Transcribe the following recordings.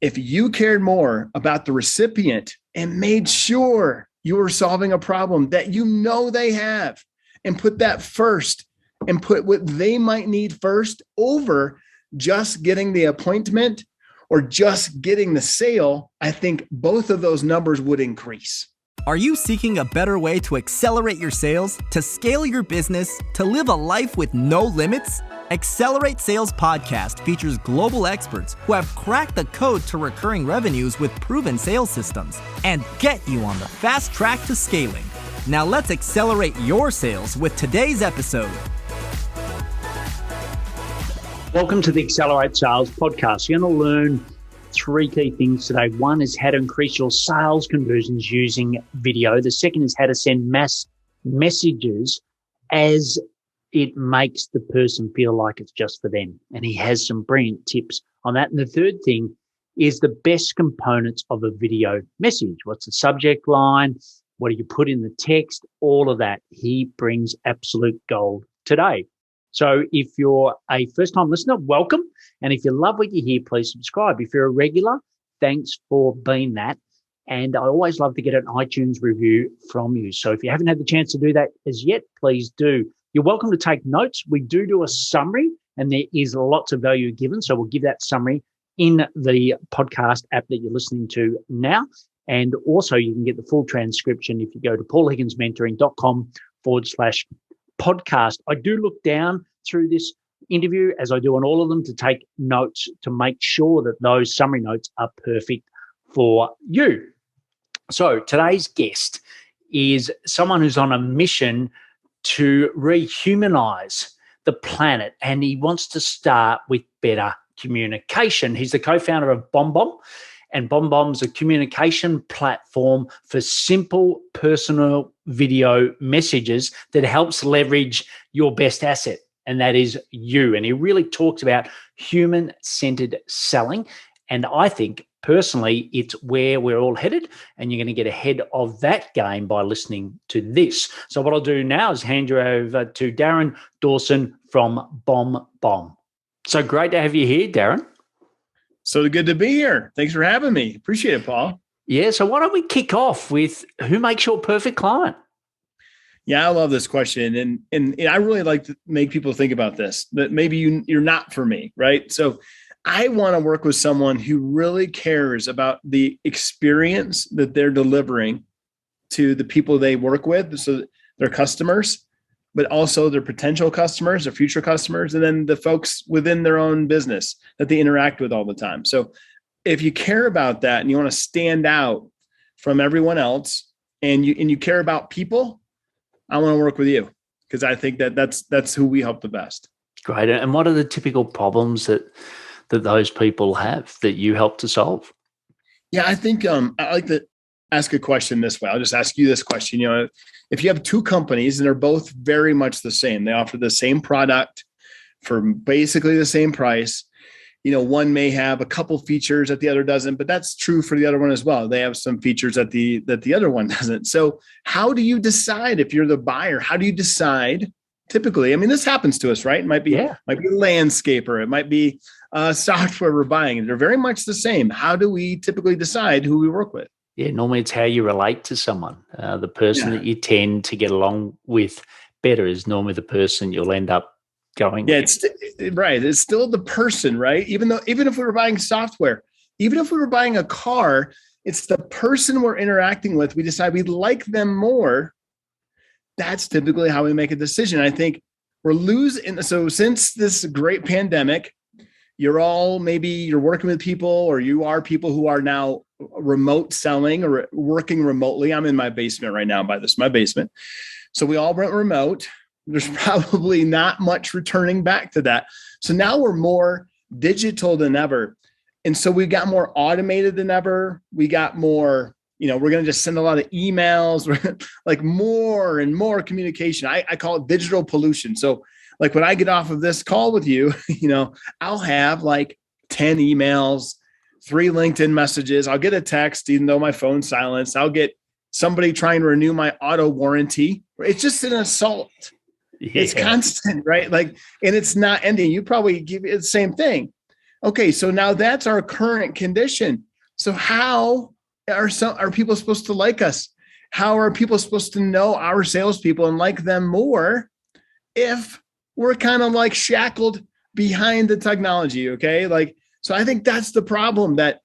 if you cared more about the recipient and made sure you were solving a problem that you know they have and put that first and put what they might need first over just getting the appointment or just getting the sale, I think both of those numbers would increase. Are you seeking a better way to accelerate your sales, to scale your business, to live a life with no limits? Accelerate Sales Podcast features global experts who have cracked the code to recurring revenues with proven sales systems and get you on the fast track to scaling. Now let's accelerate your sales with today's episode. Welcome to the Accelerate Sales Podcast. You're going to learn three key things today. One is how to increase your sales conversions using video. The second is how to send mass messages as it makes the person feel like it's just for them. And he has some brilliant tips on that. And the third thing is the best components of a video message. What's the subject line? What do you put in the text? All of that. He brings absolute gold today. So if you're a first-time listener, welcome. And if you love what you hear, please subscribe. If you're a regular, thanks for being that. And I always love to get an iTunes review from you. So if you haven't had the chance to do that as yet, please do. You're welcome to take notes. We do a summary, and there is lots of value given. So we'll give that summary in the podcast app that you're listening to now. And also you can get the full transcription if you go to paulhigginsmentoring.com/podcast. I do look down through this interview, as I do on all of them, to take notes to make sure that those summary notes are perfect for you. So today's guest is someone who's on a mission to rehumanize the planet, and he wants to start with better communication. He's the co-founder of BombBomb, and BombBomb's a communication platform for simple personal video messages that helps leverage your best asset, and that is you. And he really talks about human-centered selling, and I think personally, it's where we're all headed, and you're going to get ahead of that game by listening to this. So what I'll do now is hand you over to Darin Dawson from BombBomb. So great to have you here, Darin. So good to be here. Thanks for having me. Appreciate it, Paul. Yeah, so why don't we kick off with who makes your perfect client? Yeah, I love this question. And I really like to make people think about this, that maybe you're not for me, right? So I want to work with someone who really cares about the experience that they're delivering to the people they work with, so their customers, but also their potential customers, their future customers, and then the folks within their own business that they interact with all the time. So if you care about that and you want to stand out from everyone else and you care about people, I want to work with you because I think that's who we help the best. Great. And what are the typical problems that those people have that you help to solve? Yeah, I think I like to ask a question this way. I'll just ask you this question. If you have two companies and they're both very much the same, they offer the same product for basically the same price. One may have a couple features that the other doesn't, but that's true for the other one as well. They have some features that the other one doesn't. So how do you decide if you're the buyer? How do you decide? Typically, I mean, this happens to us, right? It might be a landscaper. It might be software we're buying. They're very much the same. How do we typically decide who we work with? Yeah, normally it's how you relate to someone. The person that you tend to get along with better is normally the person you'll end up going with. It's right. It's still the person, right? Even if we were buying software, even if we were buying a car, it's the person we're interacting with. We decide we like them more. That's typically how we make a decision. I think we're losing. So since this great pandemic, you're working with people, or you are people who are now remote selling or working remotely. I'm in my basement right now, my basement. So we all went remote. There's probably not much returning back to that. So now we're more digital than ever. And so we got more automated than ever. We got more, we're going to just send a lot of emails, like more and more communication. I call it digital pollution. So like when I get off of this call with you, I'll have like 10 emails, 3 LinkedIn messages. I'll get a text, even though my phone's silenced. I'll get somebody trying to renew my auto warranty. It's just an assault. Yeah. It's constant, right? And it's not ending. You probably give it the same thing. Okay, so now that's our current condition. So how are people supposed to like us? How are people supposed to know our salespeople and like them more if we're kind of like shackled behind the technology? Okay, like, so I think that's the problem that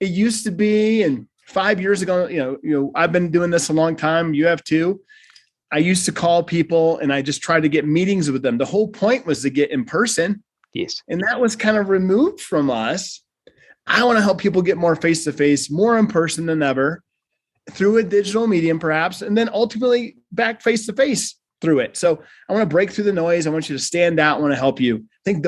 it used to be. And 5 years ago, I've been doing this a long time. You have too. I used to call people and I just tried to get meetings with them. The whole point was to get in person. Yes. And that was kind of removed from us. I want to help people get more face-to-face, more in person than ever, through a digital medium perhaps, and then ultimately back face-to-face through it. So I want to break through the noise. I want you to stand out. I want to help you. I think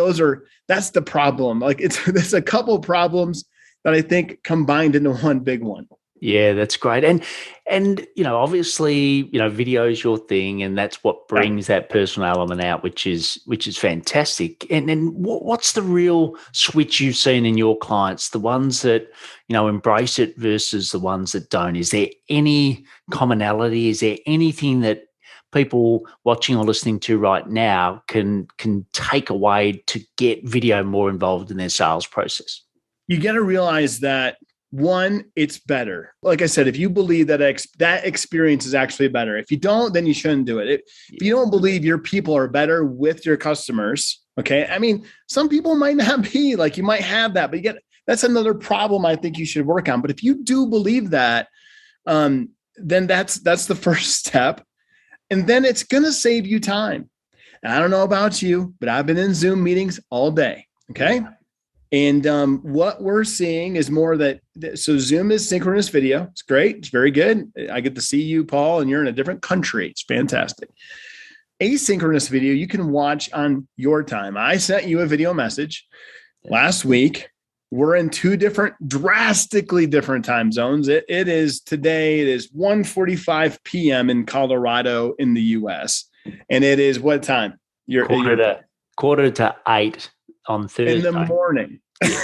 that's the problem. Like there's a couple of problems that I think combined into one big one. Yeah, that's great. And obviously, video is your thing, and that's what brings that personal element out, which is fantastic. And then what's the real switch you've seen in your clients, the ones that, embrace it versus the ones that don't? Is there any commonality? Is there anything that people watching or listening to right now can take away to get video more involved in their sales process? You got to realize that, one, it's better. Like I said, if you believe that that experience is actually better, if you don't, then you shouldn't do it. If you don't believe your people are better with your customers, okay. I mean, some people might not be, like, you might have that, but that's another problem I think you should work on. But if you do believe that, then that's the first step. And then it's going to save you time. And I don't know about you, but I've been in Zoom meetings all day. Okay. And what we're seeing is more so Zoom is synchronous video. It's great. It's very good. I get to see you, Paul, and you're in a different country. It's fantastic. Asynchronous video, you can watch on your time. I sent you a video message last week. We're in two drastically different time zones. Today it is 1:45 p.m. in Colorado in the US. And it is what time? Quarter to 8 on Thursday. In the morning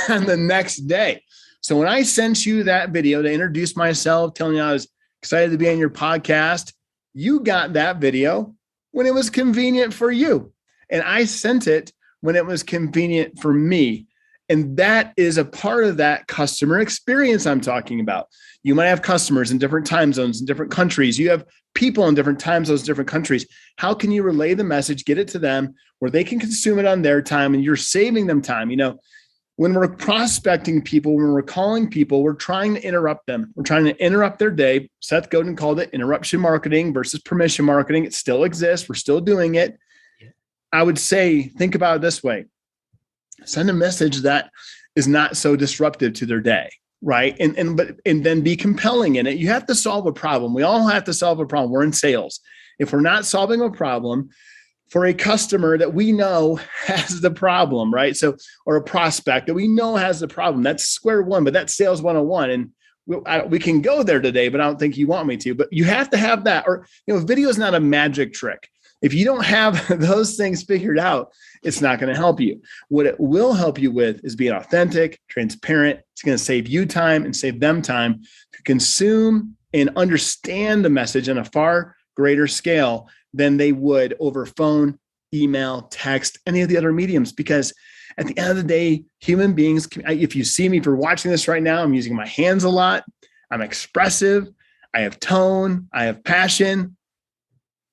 and the next day. So when I sent you that video to introduce myself, telling you I was excited to be on your podcast, you got that video when it was convenient for you. And I sent it when it was convenient for me. And that is a part of that customer experience I'm talking about. You might have customers in different time zones in different countries. You have people in different time zones, different countries. How can you relay the message, get it to them where they can consume it on their time and you're saving them time? When we're prospecting people, when we're calling people, we're trying to interrupt them. We're trying to interrupt their day. Seth Godin called it interruption marketing versus permission marketing. It still exists. We're still doing it. I would say, think about it this way. Send a message that is not so disruptive to their day, right? And then be compelling in it. You have to solve a problem. We all have to solve a problem. We're in sales. If we're not solving a problem for a customer that we know has the problem, right? So, or a prospect that we know has the problem, that's square one, but that's sales 101. And we can go there today, but I don't think you want me to. But you have to have that. Or, video is not a magic trick. If you don't have those things figured out, it's not going to help you. What it will help you with is being authentic, transparent. It's going to save you time and save them time to consume and understand the message on a far greater scale than they would over phone, email, text, any of the other mediums. Because at the end of the day, human beings, if you see me for watching this right now, I'm using my hands a lot. I'm expressive. I have tone. I have passion.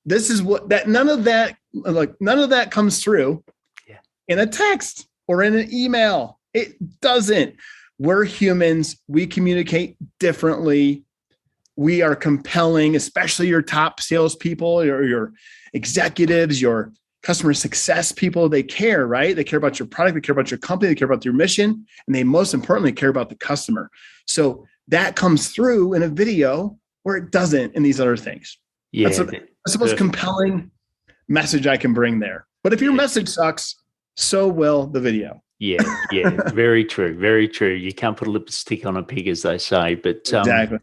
This is none of that comes through in a text or in an email. It doesn't. We're humans. We communicate differently. We are compelling, especially your top salespeople or your executives, your customer success people. They care, right? They care about your product. They care about your company. They care about your mission. And they most importantly care about the customer. So that comes through in a video where it doesn't in these other things. Yeah, that's the most compelling message I can bring there. But if your message sucks, so will the video. Yeah, very true, very true. You can't put a lipstick on a pig, as they say. But exactly.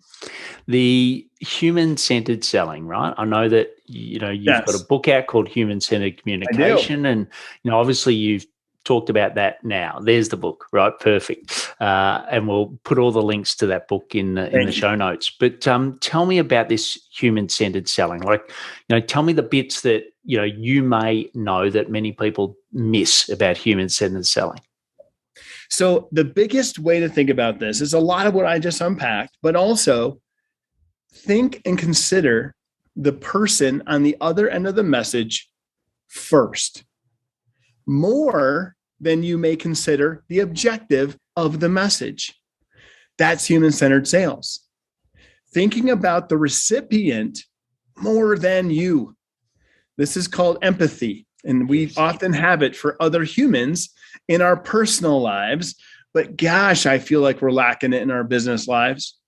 The human-centered selling, right? I know that you've got a book out called Human-Centered Communication, and obviously you've talked about that now. There's the book, right? Perfect. And we'll put all the links to that book in the show notes. But tell me about this human-centered selling. Like, tell me the bits that, you may know that many people miss about human-centered selling. So the biggest way to think about this is a lot of what I just unpacked, but also think and consider the person on the other end of the message first, more than you may consider the objective of the message. That's human-centered sales. Thinking about the recipient more than you. This is called empathy, and we often have it for other humans in our personal lives, but gosh, I feel like we're lacking it in our business lives.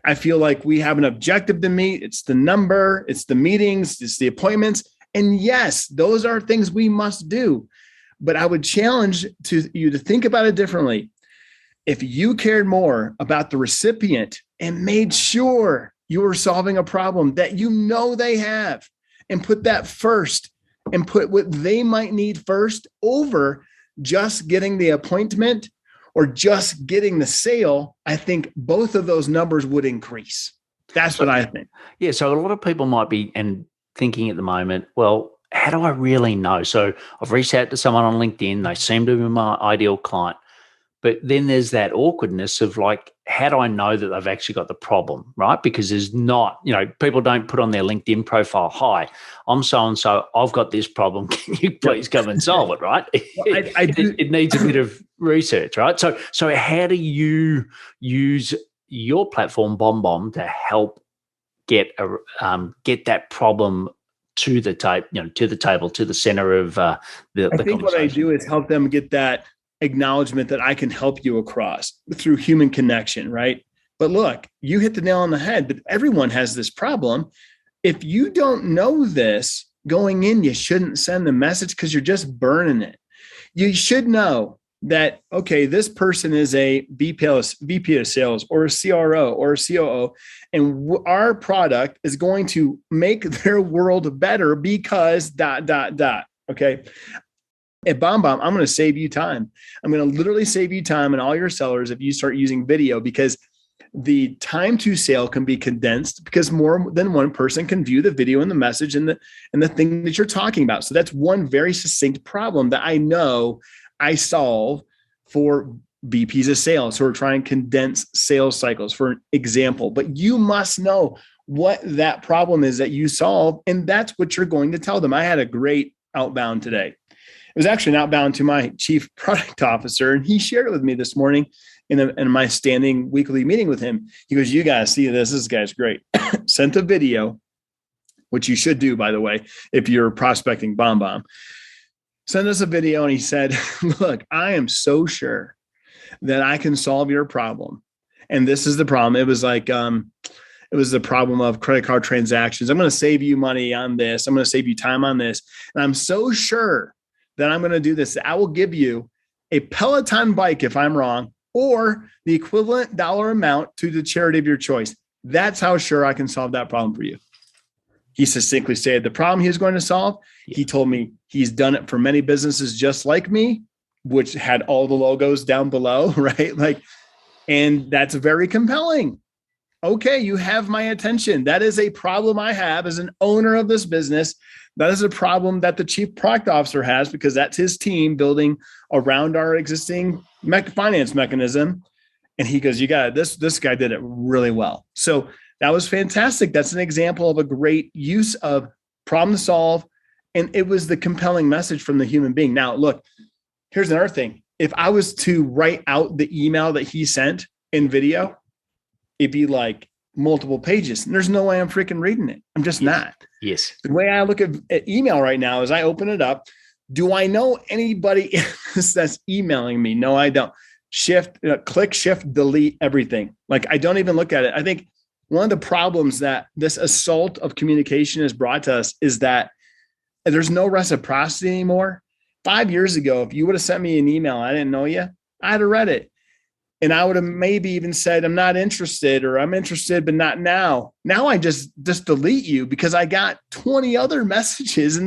I feel like we have an objective to meet. It's the number, it's the meetings, it's the appointments. And yes, those are things we must do. But I would challenge you to think about it differently. If you cared more about the recipient and made sure you were solving a problem that you know they have, and put that first, and put what they might need first over just getting the appointment or just getting the sale, I think both of those numbers would increase. That's what I think. Yeah. So a lot of people might be thinking at the moment, well, how do I really know? So I've reached out to someone on LinkedIn. They seem to be my ideal client. But then there's that awkwardness of like, how do I know that they've actually got the problem, right? Because there's not, people don't put on their LinkedIn profile, hi, I'm so-and-so, I've got this problem. Can you please come and solve it, right? Well, it needs a bit of research, right? So how do you use your platform, BombBomb, to help get that problem to the table, to the center of the I think what I do is help them get that acknowledgement that I can help you across through human connection, right? But look, you hit the nail on the head, but everyone has this problem. If you don't know this going in, you shouldn't send the message because you're just burning it. You should know that, okay, this person is a VP of sales or a CRO or a COO, and our product is going to make their world better because ... Okay. At BombBomb, I'm going to save you time. I'm going to literally save you time and all your sellers if you start using video, because the time to sale can be condensed because more than one person can view the video and the message and the thing that you're talking about. So that's one very succinct problem that I know I solve for VPs of sales who are trying to condense sales cycles, for example. But you must know what that problem is that you solve, and that's what you're going to tell them. I had a great outbound today. It was actually an outbound to my chief product officer, and he shared it with me this morning in my standing weekly meeting with him. He goes, you guys see this. This guy's great. Sent a video, which you should do, by the way, if you're prospecting BombBomb. Send us a video, and he said, look, I am so sure that I can solve your problem. And this is the problem. It was like, it was the problem of credit card transactions. I'm going to save you money on this. I'm going to save you time on this. And I'm so sure that I'm going to do this. I will give you a Peloton bike if I'm wrong, or the equivalent dollar amount to the charity of your choice. That's how sure I can solve that problem for you. He succinctly stated the problem he was going to solve. He told me he's done it for many businesses just like me, which had all the logos down below, right? And that's very compelling. Okay, you have my attention. That is a problem I have as an owner of this business. That is a problem that the chief product officer has, because that's his team building around our existing finance mechanism. And he goes, you got it. This guy did it really well. So that was fantastic. That's an example of a great use of problem to solve. And it was the compelling message from the human being. Now, look, here's another thing. If I was to write out the email that he sent in video, it'd be like multiple pages. And there's no way I'm freaking reading it. I'm just not. Yes. The way I look at email right now is I open it up. Do I know anybody that's emailing me? No, I don't. Click, shift, delete everything. Like, I don't even look at it. I think one of the problems that this assault of communication has brought to us is that there's no reciprocity anymore. 5 years ago, if you would have sent me an email, I didn't know you, I'd have read it. And I would have maybe even said, I'm not interested, or I'm interested, but not now. Now I just delete you because I got 20 other messages in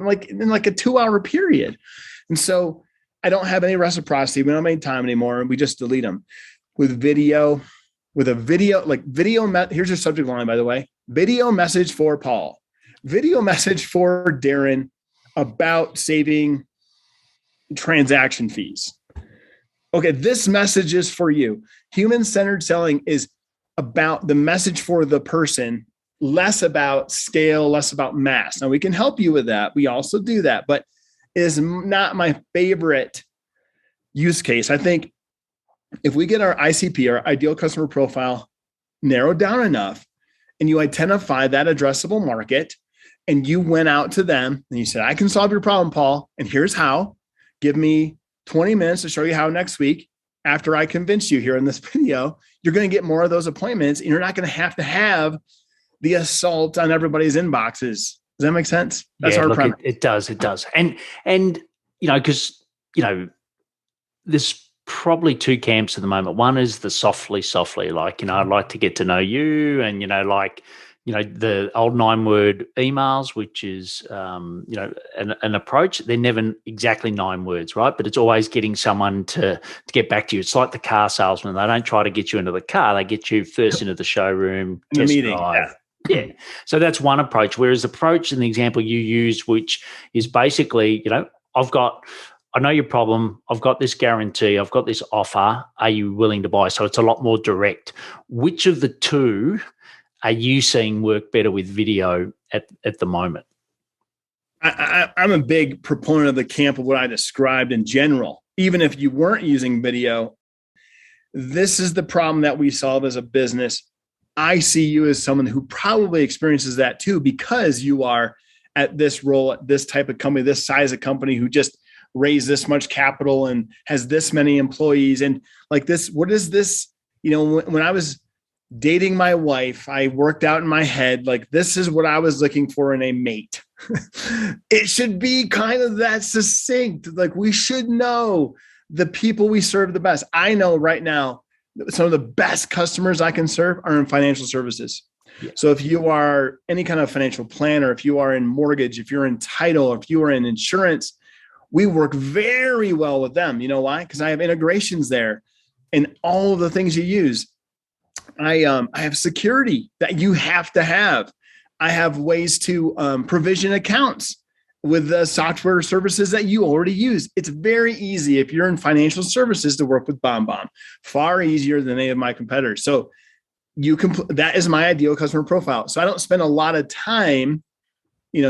like a 2-hour period. And so I don't have any reciprocity. We don't have any time anymore. And we just delete them. With a video, here's your subject line, by the way, video message for Paul, video message for Darin about saving transaction fees. Okay, this message is for you. Human-centered selling is about the message for the person, less about scale, less about mass. Now, we can help you with that. We also do that, but it is not my favorite use case. I think if we get our ICP, our ideal customer profile, narrowed down enough, and you identify that addressable market, and you went out to them and you said, I can solve your problem, Paul, and here's how. Give me 20 minutes to show you how next week. After I convince you here in this video, you're going to get more of those appointments, and you're not going to have the assault on everybody's inboxes. Does that make sense? That's our premise. It does. And because, there's probably two camps at the moment. One is the softly, like, I'd like to get to know you, and, the old 9-word emails, which is, an approach. They're never exactly 9 words, right? But it's always getting someone to get back to you. It's like the car salesman. They don't try to get you into the car. They get you first into the showroom, in the meeting. Yeah. So that's one approach. Whereas the approach in the example you use, which is basically, I know your problem. I've got this guarantee. I've got this offer. Are you willing to buy? So it's a lot more direct. Which of the two are you seeing work better with video at the moment? I'm a big proponent of the camp of what I described in general. Even if you weren't using video, this is the problem that we solve as a business. I see you as someone who probably experiences that too, because you are at this role, at this type of company, this size of company, who just raised this much capital and has this many employees. And like this, what is this? When I was dating my wife, I worked out in my head, like, this is what I was looking for in a mate. It should be kind of that succinct. Like, we should know the people we serve the best. I know right now, some of the best customers I can serve are in financial services. Yeah. So if you are any kind of financial planner, if you are in mortgage, if you're in title, if you are in insurance, we work very well with them. You know why? Because I have integrations there and all of the things you use. I have security that you have to have. I have ways to provision accounts with the software services that you already use. It's very easy if you're in financial services to work with BombBomb, far easier than any of my competitors. So that is my ideal customer profile. So I don't spend a lot of time,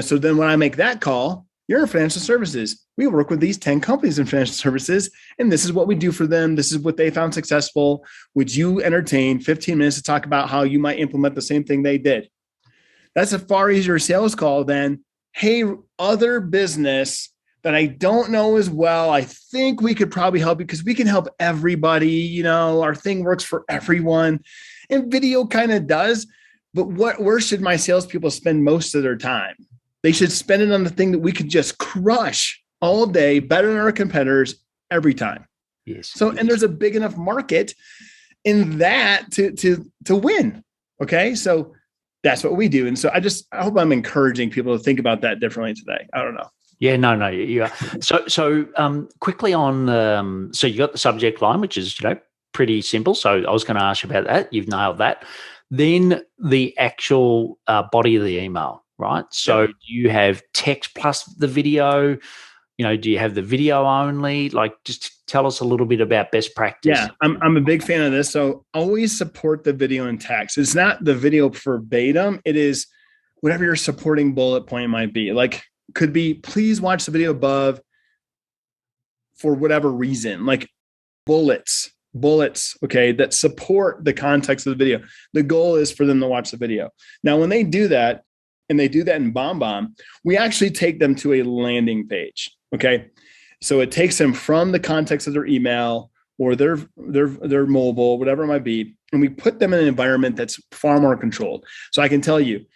so then when I make that call, you're in financial services. We work with these 10 companies in financial services, and this is what we do for them. This is what they found successful. Would you entertain 15 minutes to talk about how you might implement the same thing they did? That's a far easier sales call than, hey, other business that I don't know as well, I think we could probably help you because we can help everybody. Our thing works for everyone. And video kind of does. But where should my salespeople spend most of their time? They should spend it on the thing that we could just crush all day, better than our competitors every time. Yes. So, and there's a big enough market in that to win. Okay. So that's what we do. And so I hope I'm encouraging people to think about that differently today. I don't know. Yeah, no, you are. So quickly on, so you got the subject line, which is, pretty simple. So I was going to ask you about that. You've nailed that. Then the actual body of the email, right? So do you have text plus the video? Do you have the video only? Like, just tell us a little bit about best practice. Yeah, I'm a big fan of this. So always support the video and text. It's not the video verbatim. It is whatever your supporting bullet point might be. Like, could be, please watch the video above for whatever reason, like bullets, okay, that support the context of the video. The goal is for them to watch the video. Now, when they do that, and they do that in BombBomb, we actually take them to a landing page. Okay. So it takes them from the context of their email or their mobile, whatever it might be. And we put them in an environment that's far more controlled. So I can tell you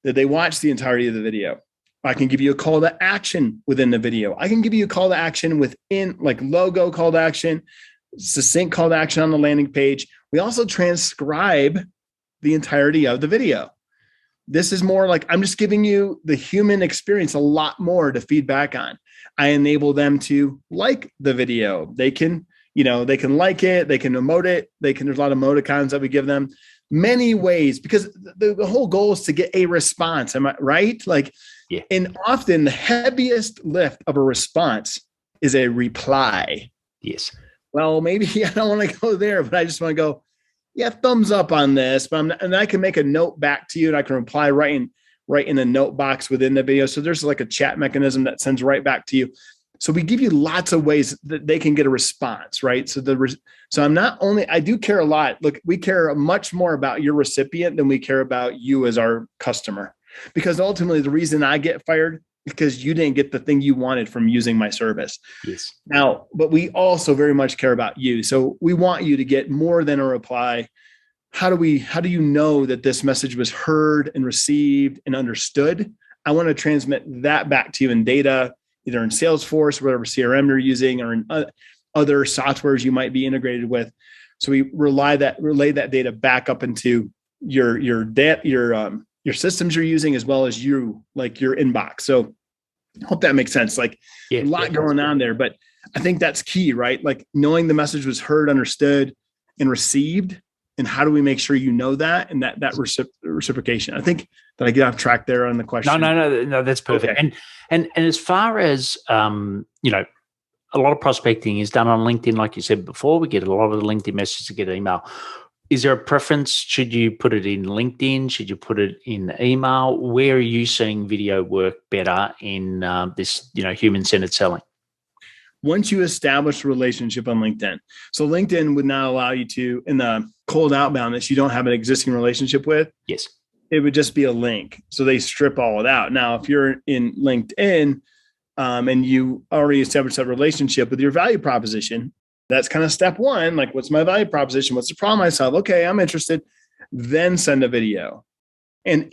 that they watch the entirety of the video. I can give you a call to action within the video. I can give you a call to action within, like, logo call to action, succinct call to action on the landing page. We also transcribe the entirety of the video. This is more like, I'm just giving you the human experience, a lot more to feedback on. I enable them to like the video. They can, they can like it, they can emote it, there's a lot of emoticons that we give them, many ways, because the whole goal is to get a response. Am I right? Like, yeah. And often the heaviest lift of a response is a reply. Yes. well, maybe I don't want to go there, but I just want to go, yeah, thumbs up on this. But and I can make a note back to you, and I can reply right in the note box within the video. So there's like a chat mechanism that sends right back to you. So we give you lots of ways that they can get a response, right? So I do care a lot. Look, we care much more about your recipient than we care about you as our customer, because ultimately the reason I get fired is because you didn't get the thing you wanted from using my service. Yes. Now, but we also very much care about you. So we want you to get more than a reply. How do you know that this message was heard and received and understood? I want to transmit that back to you in data, either in Salesforce, whatever CRM you're using, or in other softwares you might be integrated with. So we relay that data back up into your systems you're using, as well as your inbox. So I hope that makes sense. Like a lot going on there, but I think that's key, right? Like knowing the message was heard, understood, and received. And how do we make sure you know that, and that reciprocation? I think that I get off track there on the question. No, that's perfect. Okay. And as far as a lot of prospecting is done on LinkedIn, like you said before. We get a lot of the LinkedIn messages to get email. Is there a preference? Should you put it in LinkedIn? Should you put it in email? Where are you seeing video work better in this human-centered selling? Once you establish a relationship on LinkedIn. So LinkedIn would not allow you to, in the cold outbound that you don't have an existing relationship with. Yes. It would just be a link. So they strip all of that. Now, if you're in LinkedIn and you already established that relationship with your value proposition, that's kind of step one. Like, what's my value proposition? What's the problem I solve? Okay, I'm interested. Then send a video. And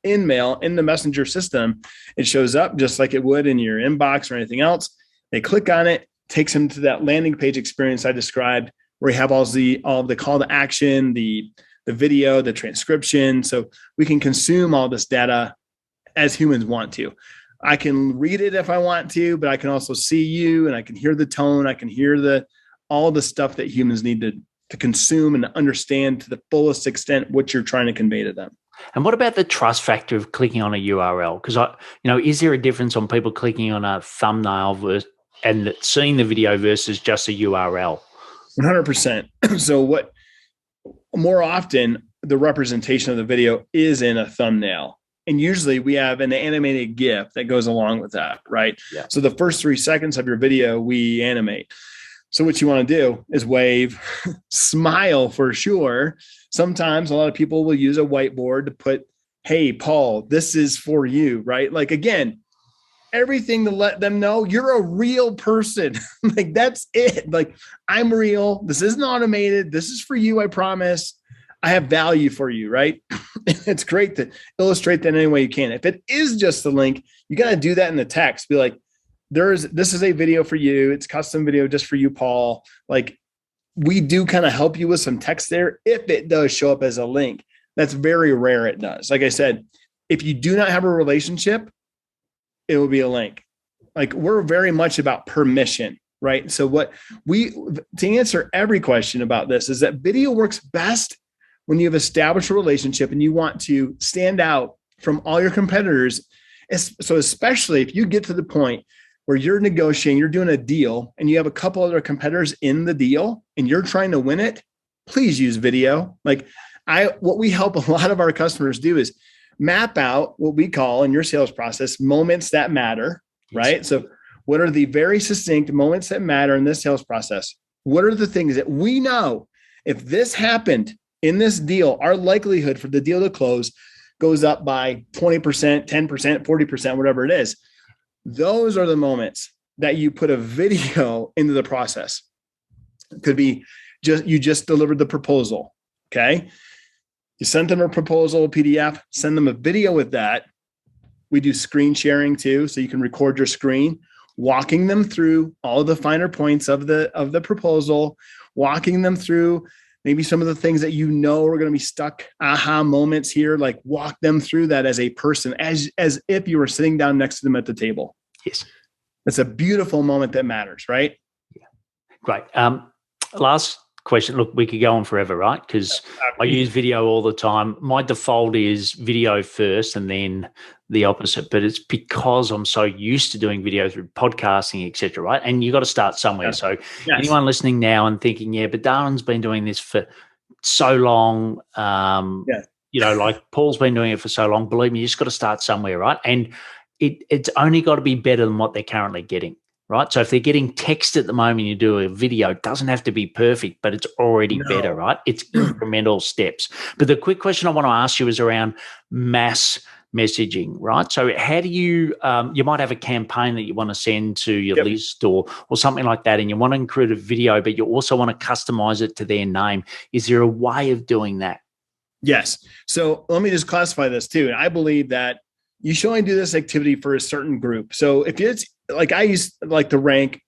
in mail, in the messenger system, it shows up just like it would in your inbox or anything else. They click on it, takes them to that landing page experience I described, where you have all of the call to action, the video, the transcription. So we can consume all this data as humans want to. I can read it if I want to, but I can also see you, and I can hear the tone. I can hear all the stuff that humans need to consume and understand to the fullest extent what you're trying to convey to them. And what about the trust factor of clicking on a URL? Because is there a difference on people clicking on a thumbnail and seeing the video versus just a URL? 100%. So more often the representation of the video is in a thumbnail. And usually we have an animated GIF that goes along with that, right? Yeah. So the first 3 seconds of your video, we animate. So what you want to do is wave, smile for sure. Sometimes a lot of people will use a whiteboard to put, hey, Paul, this is for you, right? Like, again, everything to let them know you're a real person. Like, that's it. Like, I'm real. This isn't automated. This is for you. I promise. I have value for you, right? It's great to illustrate that any way you can. If it is just the link, you got to do that in the text. Be like, this is a video for you. It's custom video just for you, Paul. Like, we do kind of help you with some text there if it does show up as a link. That's very rare it does. Like I said, if you do not have a relationship, it will be a link. Like, we're very much about permission, right? So to answer every question about this is that video works best when you have established a relationship and you want to stand out from all your competitors. So especially if you get to the point where you're negotiating, you're doing a deal, and you have a couple other competitors in the deal and you're trying to win it, please use video. Like, what we help a lot of our customers do is map out what we call in your sales process moments that matter, right? So what are the very succinct moments that matter in this sales process? What are the things that we know if this happened in this deal, our likelihood for the deal to close goes up by 20%, 10%, 40%, whatever it is. Those are the moments that you put a video into the process. It could be you just delivered the proposal. Okay. You sent them a proposal, PDF, send them a video with that. We do screen sharing too. So you can record your screen, walking them through all of the finer points of the proposal, walking them through maybe some of the things that are going to be stuck aha moments here. Like, walk them through that as a person, as if you were sitting down next to them at the table. Yes. It's a beautiful moment that matters, right? Yeah. Great. Last question. Look, we could go on forever, right? Because I use video all the time. My default is video first and then the opposite, but it's because I'm so used to doing video through podcasting, et cetera, right? And you got to start somewhere. Yes. So Yes. anyone listening now and thinking, yeah, but Darin's been doing this for so long, like Paul's been doing it for so long, believe me, you just got to start somewhere, right? And it's only got to be better than what they're currently getting, right? So if they're getting text at the moment, you do a video, it doesn't have to be perfect, but it's already better, right? It's incremental steps. But the quick question I want to ask you is around mass messaging, right? So how do you you might have a campaign that you want to send to your list or something like that, and you want to include a video, but you also want to customize it to their name. Is there a way of doing that? Yes. So let me just classify this too. And I believe that you should only do this activity for a certain group. So if it's like, I used like to rank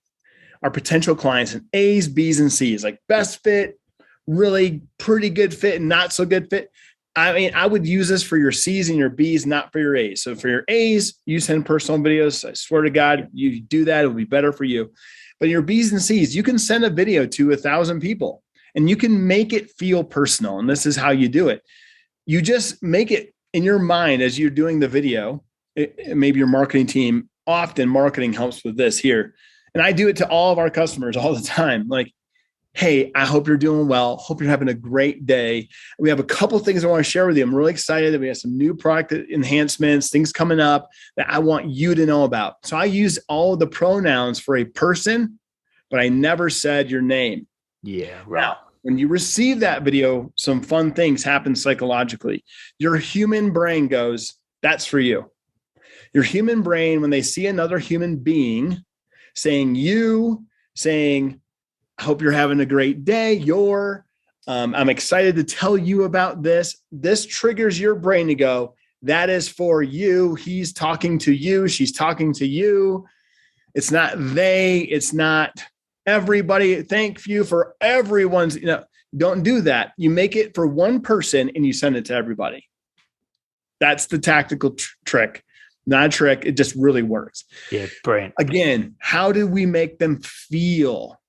our potential clients in A's, B's, and C's, like best fit, really pretty good fit, and not so good fit. I mean, I would use this for your C's and your B's, not for your A's. So for your A's, you send personal videos. I swear to God, you do that, it will be better for you. But your B's and C's, you can send a video to 1,000 people and you can make it feel personal. And this is how you do it. You just make it in your mind as you're doing the video. Maybe your marketing team, often marketing helps with this here. And I do it to all of our customers all the time. Like, hey, I hope you're doing well. Hope you're having a great day. We have a couple of things I want to share with you. I'm really excited that we have some new product enhancements, things coming up that I want you to know about. So I use all of the pronouns for a person, but I never said your name. Yeah, right. Now, when you receive that video, some fun things happen psychologically. Your human brain goes, that's for you. Your human brain, when they see another human being saying I hope you're having a great day. I'm excited to tell you about this. This triggers your brain to go, that is for you. He's talking to you. She's talking to you. It's not they. It's not everybody. Thank you for everyone's, don't do that. You make it for one person and you send it to everybody. That's the tactical trick. Not a trick. It just really works. Yeah, brilliant. Again, how do we make them feel?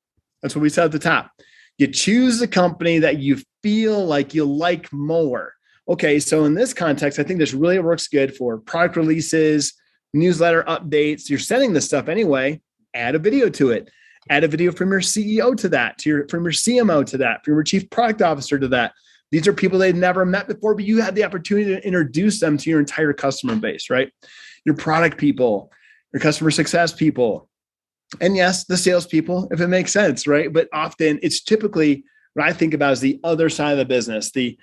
That's what we said at the top. You choose the company that you feel like you like more. Okay, so in this context, I think this really works good for product releases, newsletter updates. You're sending this stuff anyway. Add a video to it. Add a video from your CEO to that, from your CMO to that, from your chief product officer to that. These are people they've never met before, but you had the opportunity to introduce them to your entire customer base, right? Your product people, your customer success people. And yes, the salespeople, if it makes sense, right? But often it's typically what I think about is the other side of the business, the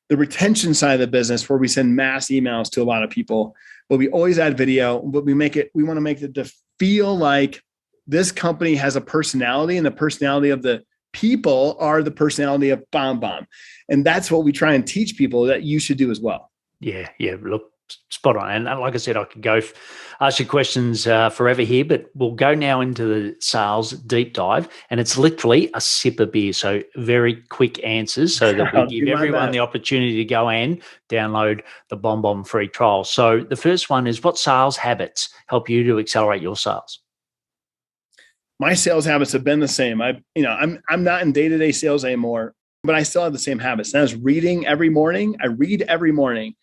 retention side of the business, where we send mass emails to a lot of people, but we always add video, but we want to make it to feel like this company has a personality, and the personality of the people are the personality of BombBomb. And that's what we try and teach people that you should do as well. Yeah. Look, spot on. And like I said, I could go ask you questions forever here, but we'll go now into the sales deep dive, and it's literally a sip of beer. So very quick answers so that we give everyone the opportunity to go and download the BombBomb free trial. So the first one is, what sales habits help you to accelerate your sales? My sales habits have been the same. I'm not in day-to-day sales anymore, but I still have the same habits. And I was reading every morning. I read every morning.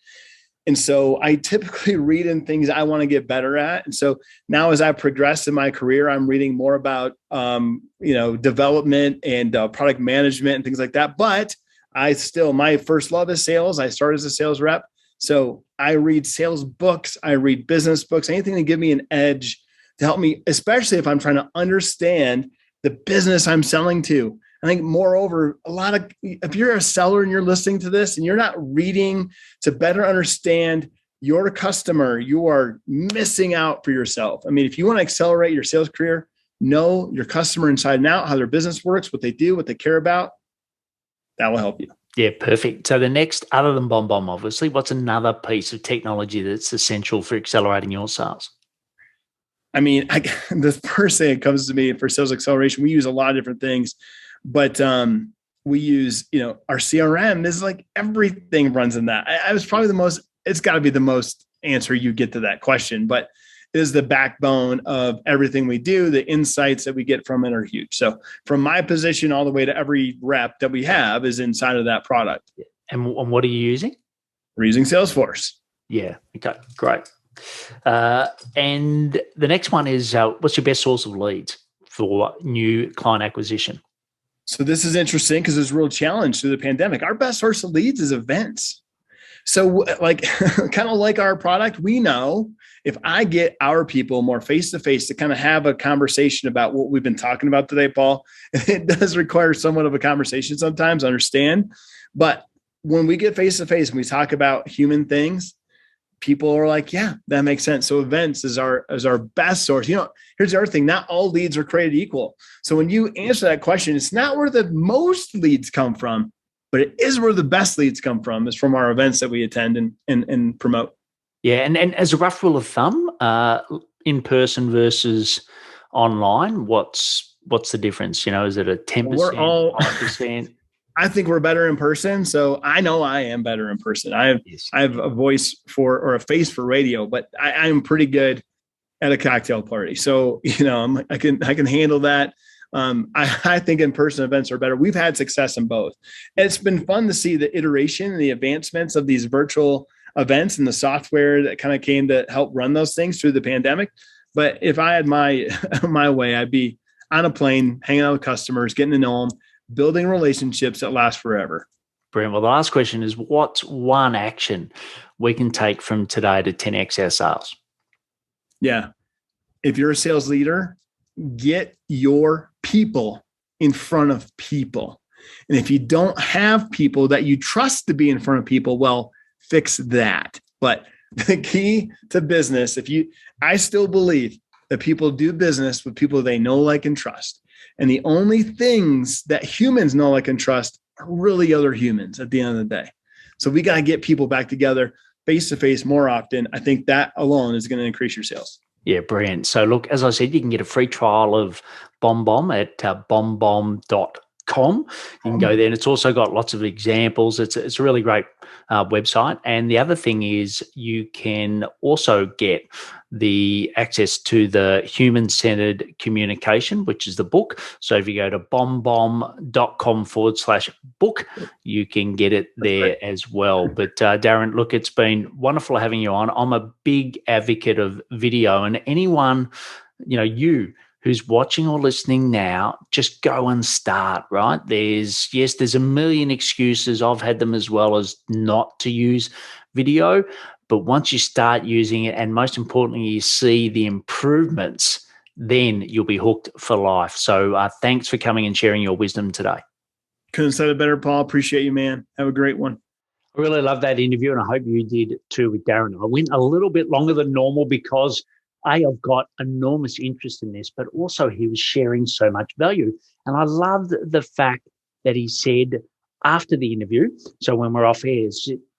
And so I typically read in things I want to get better at. And so now as I progress in my career, I'm reading more about, development and product management and things like that. But my first love is sales. I started as a sales rep. So I read sales books. I read business books, anything to give me an edge to help me, especially if I'm trying to understand the business I'm selling to. I think moreover, if you're a seller and you're listening to this and you're not reading to better understand your customer, you are missing out for yourself. I mean, if you want to accelerate your sales career, know your customer inside and out, how their business works, what they do, what they care about. That will help you. Yeah, perfect. So the next, other than BombBomb, obviously, what's another piece of technology that's essential for accelerating your sales? I mean, the first thing that comes to me for sales acceleration, we use a lot of different things. But we use, our CRM is like everything runs in that. I was probably it's got to be the most answer you get to that question, but it is the backbone of everything we do. The insights that we get from it are huge. So from my position all the way to every rep that we have is inside of that product. And what are you using? We're using Salesforce. Yeah. Okay, great. And the next one is, what's your best source of leads for new client acquisition? So this is interesting because there's a real challenge through the pandemic. Our best source of leads is events. So like kind of like our product, we know if I get our people more face-to-face to kind of have a conversation about what we've been talking about today, Paul, it does require somewhat of a conversation sometimes, understand. But when we get face-to-face and we talk about human things, people are like, yeah, that makes sense. So events is our best source. Here's the other thing. Not all leads are created equal. So when you answer that question, it's not where the most leads come from, but it is where the best leads come from, is from our events that we attend and promote. Yeah. And as a rough rule of thumb, in person versus online, what's the difference? Is it a 10%, we're all 5%? I think we're better in person. So I know I am better in person. I have a voice or a face for radio, but I'm pretty good at a cocktail party. So, I can handle that. I think in-person events are better. We've had success in both. It's been fun to see the iteration and the advancements of these virtual events and the software that kind of came to help run those things through the pandemic. But if I had my way, I'd be on a plane, hanging out with customers, getting to know them, building relationships that last forever. Brilliant. Well, the last question is, what's one action we can take from today to 10x our sales? Yeah. If you're a sales leader, get your people in front of people. And if you don't have people that you trust to be in front of people, well, fix that. But the key to business, I still believe that people do business with people they know, like, and trust. And the only things that humans know, like, and trust are really other humans at the end of the day. So we got to get people back together face-to-face more often. I think that alone is going to increase your sales. Yeah, brilliant. So look, as I said, you can get a free trial of BombBomb at bombomb.com. You can go there, and it's also got lots of examples. It's a really great website. And the other thing is you can also get the access to the human-centered communication, which is the book. So if you go to bombomb.com/book, you can get it there as well. But Darin, look, it's been wonderful having you on. I'm a big advocate of video, and anyone, you who's watching or listening now, just go and start, right? There's a million excuses. I've had them as well, as not to use video. But once you start using it, and most importantly, you see the improvements, then you'll be hooked for life. So thanks for coming and sharing your wisdom today. Couldn't have said it better, Paul. Appreciate you, man. Have a great one. I really love that interview, and I hope you did too with Darin. I went a little bit longer than normal because I've got enormous interest in this, but also he was sharing so much value. And I loved the fact that he said after the interview, so when we're off air,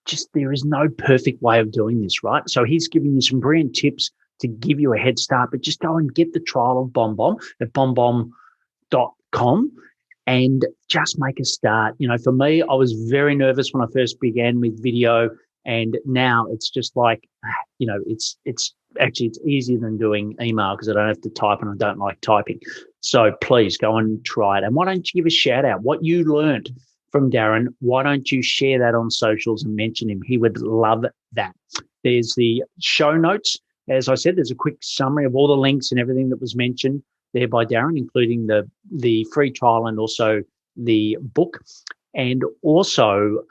just there is no perfect way of doing this, right? So he's giving you some brilliant tips to give you a head start, but just go and get the trial of BombBomb at bombomb.com and just make a start. For me, I was very nervous when I first began with video, and now it's just like, it's easier than doing email because I don't have to type, and I don't like typing. So please go and try it. And why don't you give a shout out what you learned from Darin? Why don't you share that on socials and mention him? He would love that. There's the show notes. As I said, there's a quick summary of all the links and everything that was mentioned there by Darin, including the free trial and also the book. And also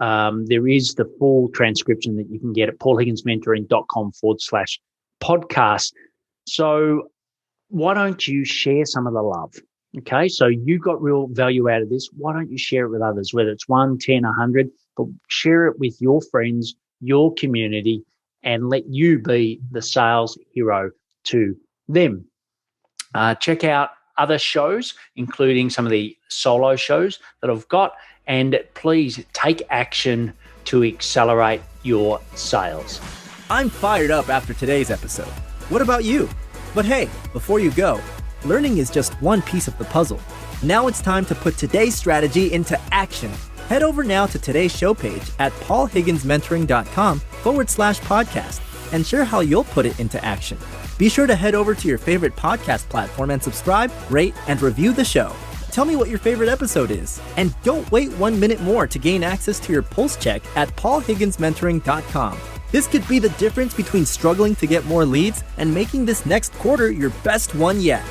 there is the full transcription that you can get at paulhigginsmentoring.com/podcast. So why don't you share some of the love? Okay, so you got real value out of this. Why don't you share it with others, whether it's 1, 10, 100, but share it with your friends, your community, and let you be the sales hero to them. Check out other shows, including some of the solo shows that I've got, and please take action to accelerate your sales. I'm fired up after today's episode. What about you? But hey, before you go, learning is just one piece of the puzzle. Now it's time to put today's strategy into action. Head over now to today's show page at paulhigginsmentoring.com/podcast and share how you'll put it into action. Be sure to head over to your favorite podcast platform and subscribe, rate, and review the show. tell me what your favorite episode is. And don't wait 1 minute more to gain access to your pulse check at paulhigginsmentoring.com. This could be the difference between struggling to get more leads and making this next quarter your best one yet.